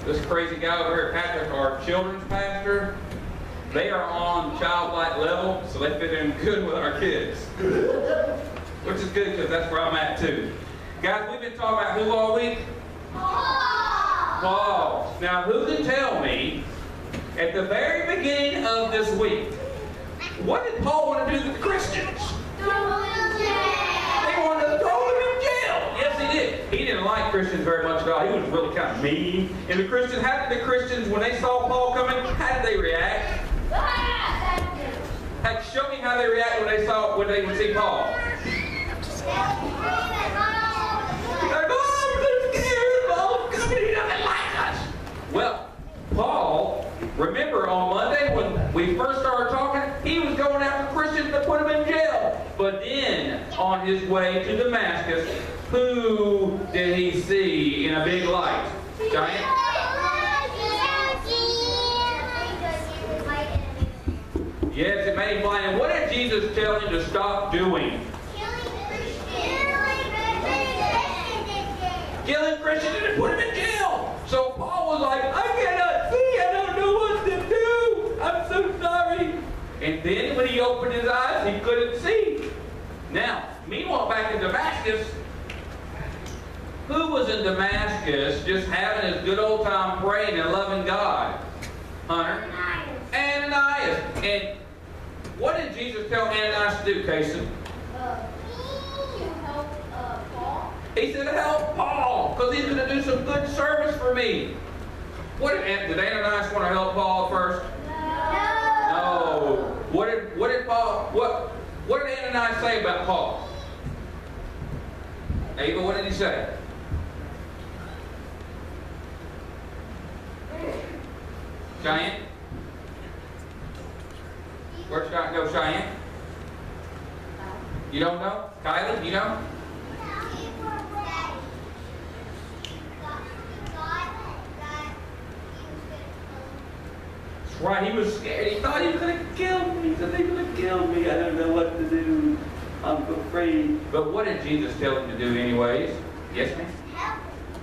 This crazy guy over here, Patrick, our children's pastor, they are on childlike level, so they fit in good with our kids. Which is good because that's where I'm at too. Guys, we've been talking about who all week? Paul. Now, who can tell me, at the very beginning of this week, what did Paul want to do to the Christians? They wanted to throw them in jail. Yes, he did. He didn't like Christians very much at all. He was really kind of mean. And the Christians, how did the Christians, when they saw Paul coming, how did they react? Show me how they reacted when they would see Paul. Well, Paul, remember on Monday when we first started talking, he was going after Christians to put them in jail. But then, on his way to Damascus, who did he see in a big light? Giant? Yes, it made him blind. And what did Jesus tell him to stop doing? Killing Christians and put him in jail. So Paul was like, I cannot see, I don't know what to do. I'm so sorry. And then when he opened his eyes, he couldn't see. Now, meanwhile, back in Damascus, who was in Damascus just having his good old time praying and loving God? Hunter? Ananias. And what did Jesus tell Ananias to do, Casey? He said, help Paul, because he's going to do some good service for me. Did Ananias want to help Paul first? No. What did Ananias say about Paul? Ava, what did he say? Cheyenne? Where's Cheyenne? Go, Cheyenne? You don't know? Kylie, you know? Right, he was scared. He thought he was going to kill me. He said, they're going to kill me. I don't know what to do. I'm afraid. But what did Jesus tell him to do anyways? Yes, ma'am?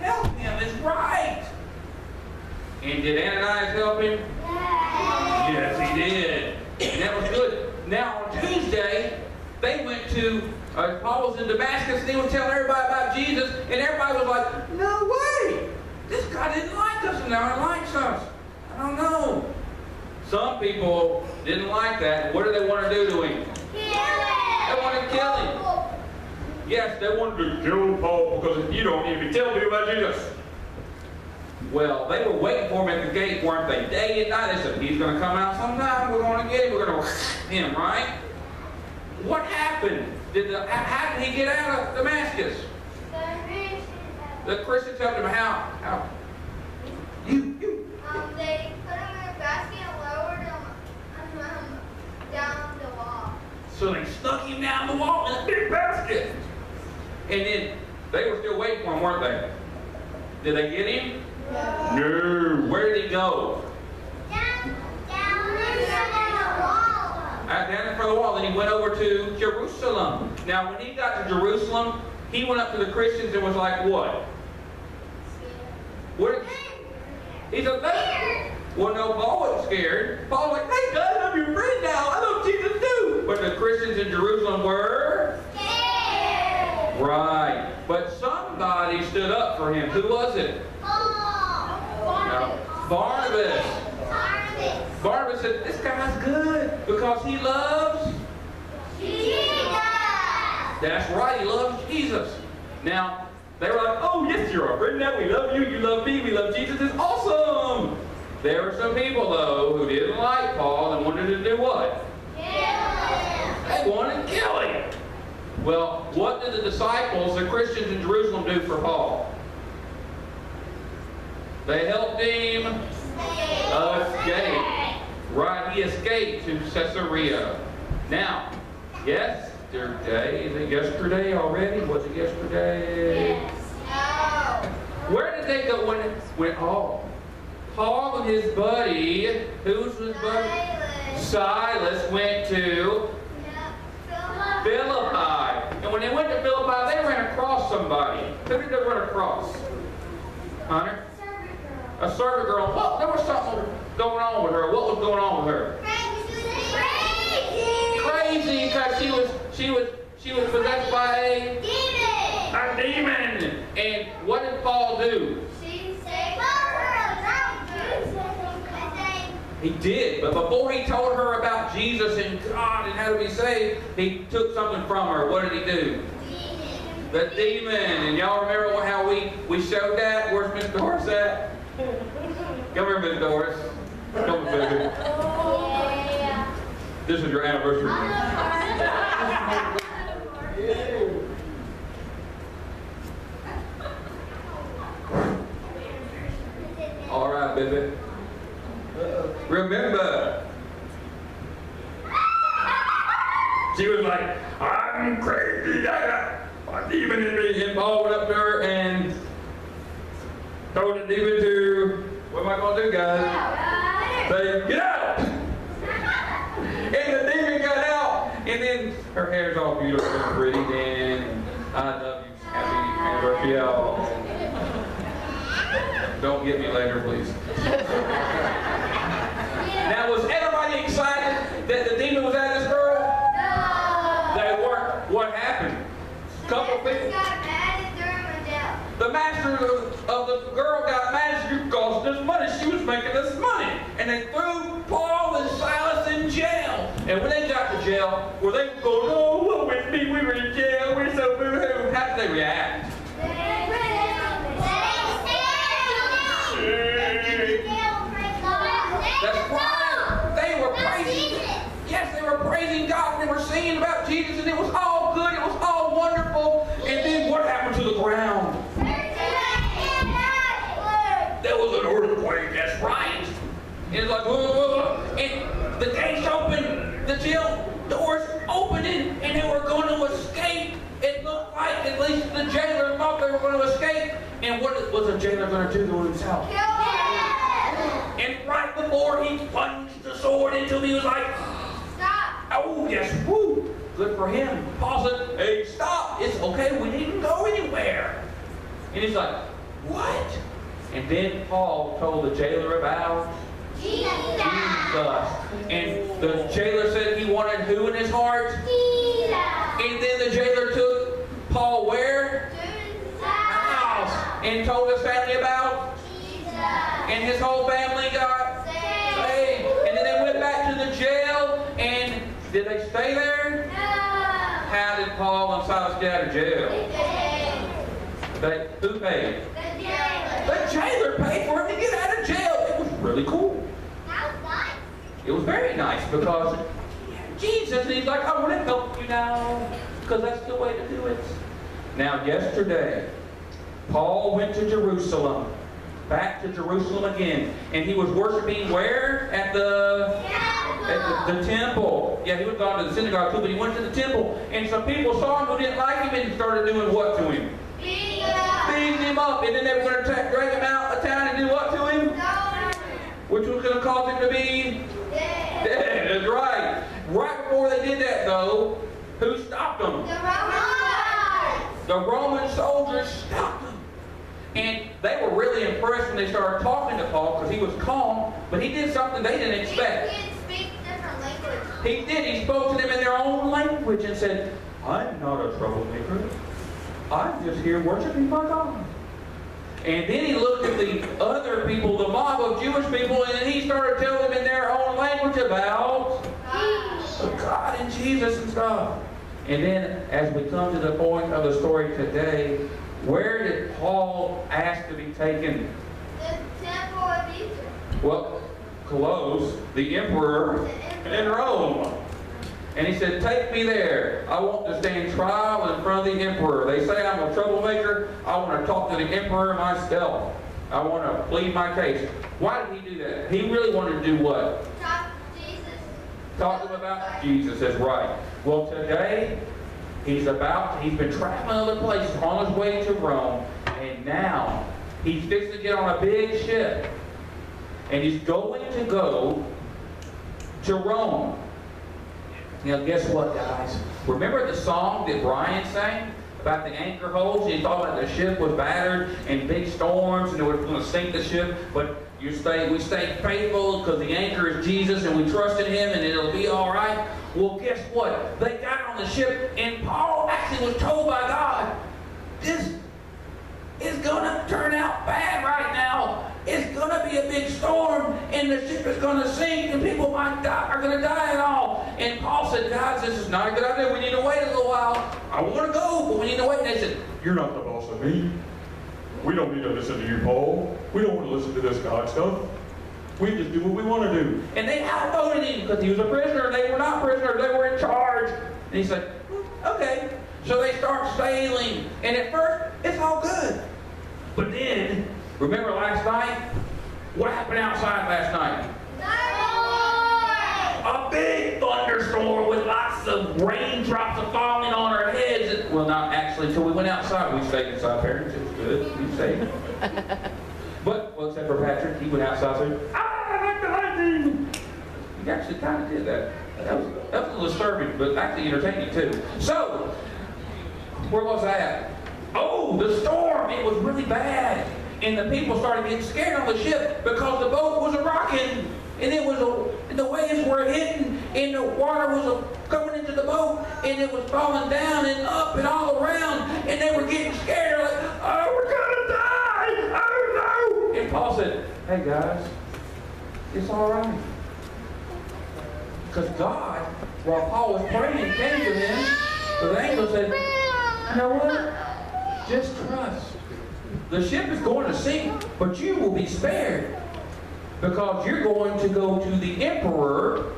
Help him. It's right. And did Ananias help him? Yes, he did. And that was good. Now, on Tuesday, they went to, Paul was in Damascus, and he was telling everybody about Jesus, and everybody was like, no way. This guy didn't like us, and now he likes us. I don't know. Some people didn't like that. What do they want to do to him? Kill him! They want to kill him. Yes, they wanted to kill Paul because you don't even tell people about Jesus. Well, they were waiting for him at the gate, weren't they? Day and night. They said, he's going to come out sometime. We're going to get him. We're going to him, right? What happened? How did he get out of Damascus? The Christians helped him. How? They put him in a basket and lowered him down the wall. So they stuck him down the wall in a big basket. And then they were still waiting for him, weren't they? Did they get him? No. Where did he go? Down in front of the wall. Down in front of the wall. Then he went over to Jerusalem. Now, when he got to Jerusalem, he went up to the Christians and was like, what? He said, well, no, Paul wasn't scared. Paul was like, hey, guys, I'm your friend now. I love Jesus too. But the Christians in Jerusalem were? Scared. Right. But somebody stood up for him. Who was it? Barnabas. Barnabas said, this guy's good because he loves Jesus. That's right, he loves Jesus. Now, they were like, oh, yes, you're our friend now. We love you. You love me. We love Jesus. It's awesome. There were some people, though, who didn't like Paul and wanted to do what? Kill him. They wanted to kill him. Well, what did the disciples, the Christians in Jerusalem, do for Paul? They helped him escape. Right, he escaped to Caesarea. Now, yesterday, is it yesterday already? Was it yesterday? Yes. No. Where did they go when Paul and his buddy, who's his buddy? Silas went to Philippi. And when they went to Philippi, they ran across somebody. Who did they run across? Hunter? a servant girl. Well, there was something going on with her. What was going on with her? Crazy, because she was possessed by a demon. And what did Paul do? He did, but before he told her about Jesus and God and how to be saved, he took something from her. What did he do? The demon. And y'all remember how we showed that? Where's Miss Doris at? Come here, Miss Doris. Come on, baby. This is your anniversary. All right, baby. Remember, she was like, I'm crazy. I got a demon in me. And Paul went up to her and told the demon to, what am I going to do, guys? Say, get out! And the demon got out. And then her hair's all beautiful and pretty. And I love you. Happy anniversary, y'all. Don't get me later, please. Now, was everybody excited that the demon was at this girl? No. They weren't. What happened? A couple people got mad and threw him in jail. The master of the girl got mad. She cost us money. She was making us money. And they threw Paul and Silas in jail. And when they got to jail, were they going, oh, what with me? We were in jail. We're so boo-hoo. How did they react? That's right. They were praising. Yes, they were praising God. They were singing about Jesus, and it was all good. It was all wonderful. And then what happened to the ground? There was an earthquake. That's right. And it's like, whoa. And the gates opened. The jail doors opening, and they were going to escape. It looked like at least the jailer thought they were going to escape. And what was the jailer going to do to himself? And right before he plunged the sword into him, he was like, stop. Oh, yes, woo. Good for him. Paul said, hey, stop. It's okay. We needn't go anywhere. And he's like, what? And then Paul told the jailer about Jesus. And the jailer said he wanted who in his heart? Jesus. And then the jailer took Paul where? To his house. And told his family about Jesus. And his whole family got saved. And then they went back to the jail. And did they stay there? No. How did Paul and Silas get out of jail? Who paid? The jailer. The jailer paid for him to get out of jail. It was really cool. That was nice. It was very nice because Jesus, he's like, I want to help you now because that's the way to do it. Now, yesterday, Paul went to Jerusalem. Back to Jerusalem again. And he was worshiping where? At the temple. Yeah, he was gone to the synagogue too, but he went to the temple. And some people saw him who didn't like him and started doing what to him? Beating him up. And then they were going to drag him out of town and do what to him? Which was going to cause him to be dead. That's right. Right before they did that, though, who stopped them? The Romans. The Roman soldiers stopped them. And they were really impressed when they started talking to Paul because he was calm, but he did something they didn't expect. He did speak different language. He did. He spoke to them in their own language and said, I'm not a troublemaker. I'm just here worshiping my God. And then he looked at the other people, the mob of Jewish people, and he started telling them in their own language about God and Jesus and stuff. And then as we come to the point of the story today, where did Paul ask to be taken? The temple of Egypt. Well, close. The emperor in Rome. And he said, take me there. I want to stand trial in front of the emperor. They say I'm a troublemaker. I want to talk to the emperor myself. I want to plead my case. Why did he do that? He really wanted to do what? Talk to Jesus. Talk to him about Jesus. That's right. Well, today, he's been traveling other places on his way to Rome. And now, he's fixing to get on a big ship. And he's going to go to Rome. Now, guess what, guys? Remember the song that Brian sang? about the anchor holes. He thought that the ship was battered and big storms and it was going to sink the ship. But we stayed faithful because the anchor is Jesus and we trusted Him and it'll be all right. Well, guess what? They got on the ship and Paul actually was told by God, this is going to turn out bad right now. It's going to be a big storm and the ship is going to sink and people might die, are going to die and all. And Paul said, guys, this is not a good idea. We need to wait a little while. I want to go, but we need to wait. And they said, you're not the boss of me. We don't need to listen to you, Paul. We don't want to listen to this God stuff. We just do what we want to do. And they outvoted him because he was a prisoner. They were not prisoners. They were in charge. And he said, okay. So they start sailing. And at first, it's all good. But then, remember last night? What happened outside last night? A big thunderstorm with lots of raindrops falling on our heads. Well, not actually until we went outside. We stayed inside, parents. It was good. We stayed. But, well, except for Patrick, he went outside and said, I like the lightning. He actually kind of did that. That was a little disturbing, but actually entertaining too. So, where was I at? Oh, the storm. It was really bad. And the people started getting scared on the ship because the boat was rocking. And it was and the waves were hitting, and the water was coming into the boat, and it was falling down and up and all around, and they were getting scared. They're like, oh, we're gonna die! Oh no! And Paul said, hey guys, it's all right. Because God, while Paul was praying, came to him, the angel said, you know what? Just trust. The ship is going to sink, but you will be spared. Because you're going to go to the emperor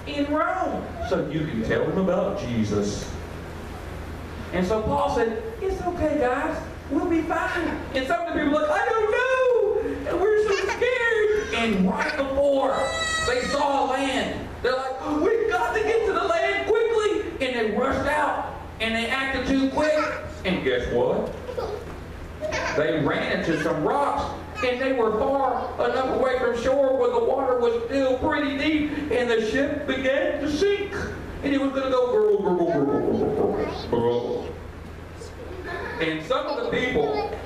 in Rome. So you can tell him about Jesus. And so Paul said, it's okay, guys. We'll be fine. And some of the people are like, I don't know. And we're so scared. And right before they saw land, they're like, we've got to get to the land quickly. And they rushed out. And they acted too quick. And guess what? They ran into some rocks. And they were far enough away from shore where the water was still pretty deep, and the ship began to sink. And it was going to go gurgle, gurgle, gurgle, gurgle, gurgle. And some of the people,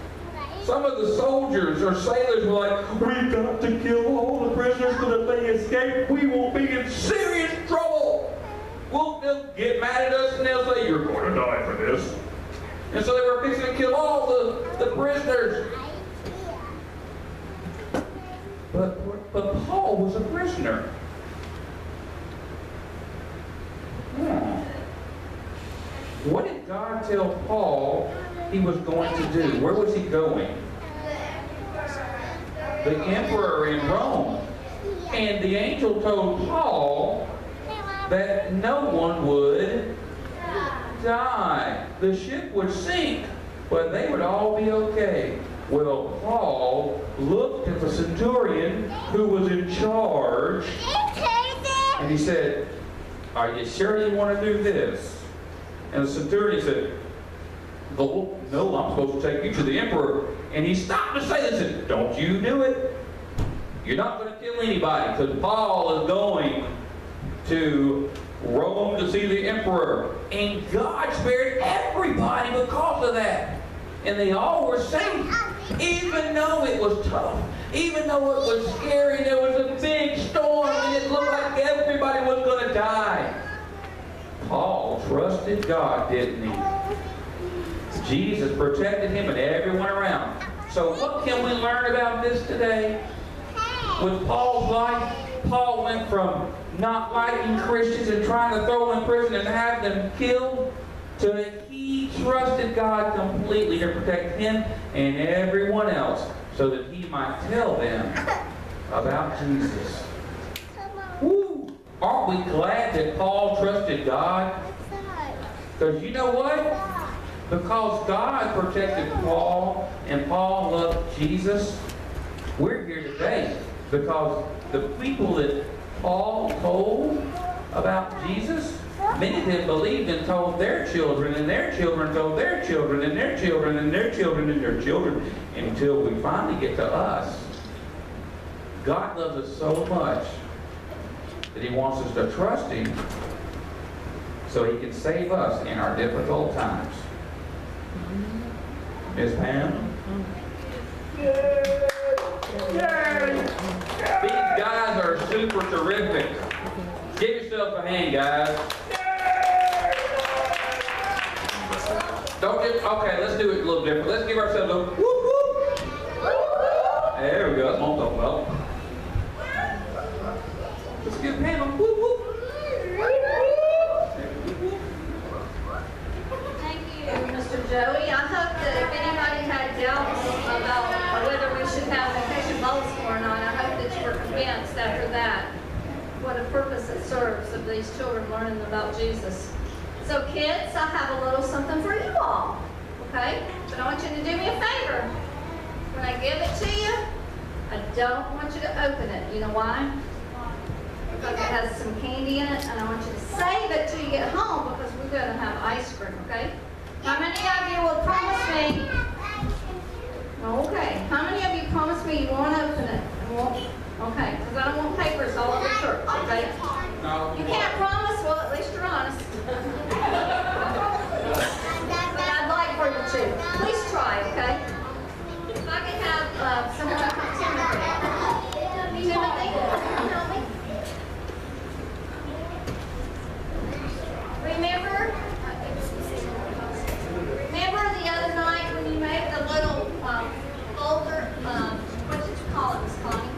some of the soldiers or sailors were like, we've got to kill all the prisoners because if they escape, we will be in serious trouble. They'll get mad at us and they'll say, you're going to die for this. And so they were fixing to kill all the prisoners. But Paul was a prisoner. What did God tell Paul he was going to do? Where was he going? The emperor in Rome. And the angel told Paul that no one would die. The ship would sink, but they would all be okay. Well, Paul looked at the centurion who was in charge, and he said, are you sure you want to do this? And the centurion said, no, I'm supposed to take you to the emperor. And he stopped to say this, and said, don't you do it. You're not going to kill anybody, because Paul is going to Rome to see the emperor. And God spared everybody because of that. And they all were safe. Even though it was tough, even though it was scary, there was a big storm and it looked like everybody was going to die. Paul trusted God, didn't he? Jesus protected him and everyone around. So what can we learn about this today? With Paul's life, Paul went from not liking Christians and trying to throw them in prison and have them killed to he trusted God completely to protect him and everyone else so that he might tell them about Jesus. Woo! Aren't we glad that Paul trusted God? Because you know what? Because God protected Paul and Paul loved Jesus, we're here today. Because the people that Paul told about Jesus, many of them believed and told their children, and their children told their children, and their children, and their children, and their children, until we finally get to us. God loves us so much that he wants us to trust him so he can save us in our difficult times. Miss Pam? Yay! These guys are super terrific. Give yourself a hand, guys. Don't get, okay, let's do it a little different. Let's give ourselves a whoop whoop. There we go, that's what I'm talking about. Let's give Pam a whoop whoop. Thank you, Mr. Joey. I hope that if anybody had doubts about whether we should have vacation Bible school or not, I hope that you were convinced after that what a purpose it serves of these children learning about Jesus. So kids, I have a little something for you all, okay? But I want you to do me a favor. When I give it to you, I don't want you to open it. You know why? Because it has some candy in it, and I want you to save it till you get home because we're going to have ice cream, okay? How many of you will promise me? Okay. How many of you promise me you won't open it? Okay, because I don't want papers all over church, okay? No. You can't promise, well, at least you're honest. But I'd like for you to. Please try, okay? If I could have someone up from Timothy. Timothy, help me. Remember the other night when you made the little folder, what did you call it, Miss Connie?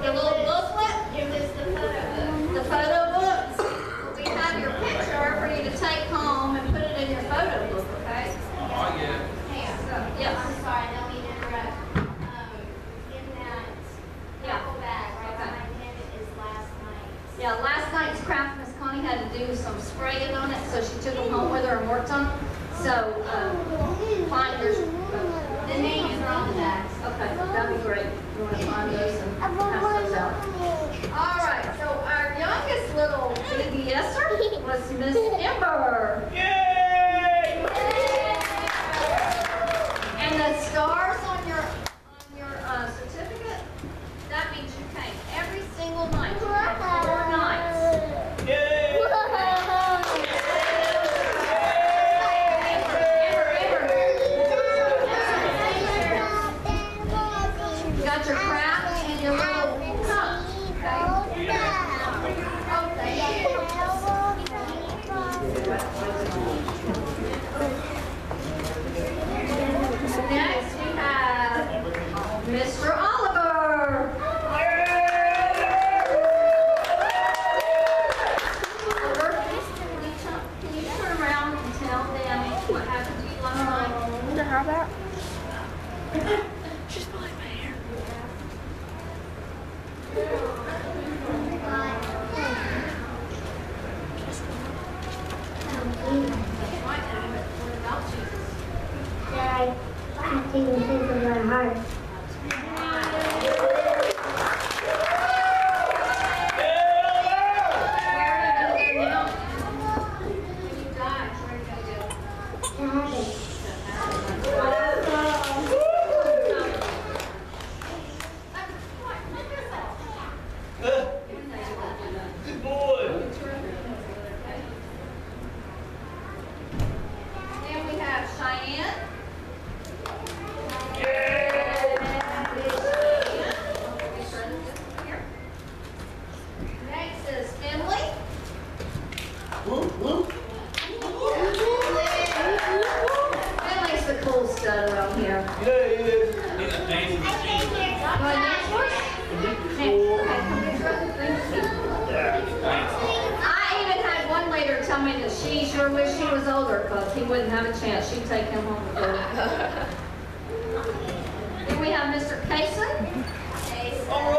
The little booklet? It was the photo book. The photo books? We have your picture for you to take home and put it in your photo book, okay? Oh, yeah. Yes. I'm sorry, I don't mean to interrupt. In that apple bag, right behind him, is last night's. Yeah, last night's craft, Miss Connie had to do some spraying on it, so she took them home with her and worked on them. So, find yours. The names are on the bags. Okay, that'd be great. You want to find those and pass those out. All right, so our youngest little VBSer was Miss Ember. Yay! And the stars on your certificate, that means you came every single night. You came 4 nights. Yay! You got your craft and your little cup. Next we have Mr. Oliver. Oliver, can you turn around and tell them what happened to you last night? How about? She's pulling my hair. What about Jesus? Dad, I think this is my heart. Good boy. Then we have Cheyenne. Next is Finley. Finley's the cool stud around here. I even had one later tell me that she sure wished she was older because he wouldn't have a chance. She'd take him home with her. Then we have Mr. Kaysen. All right.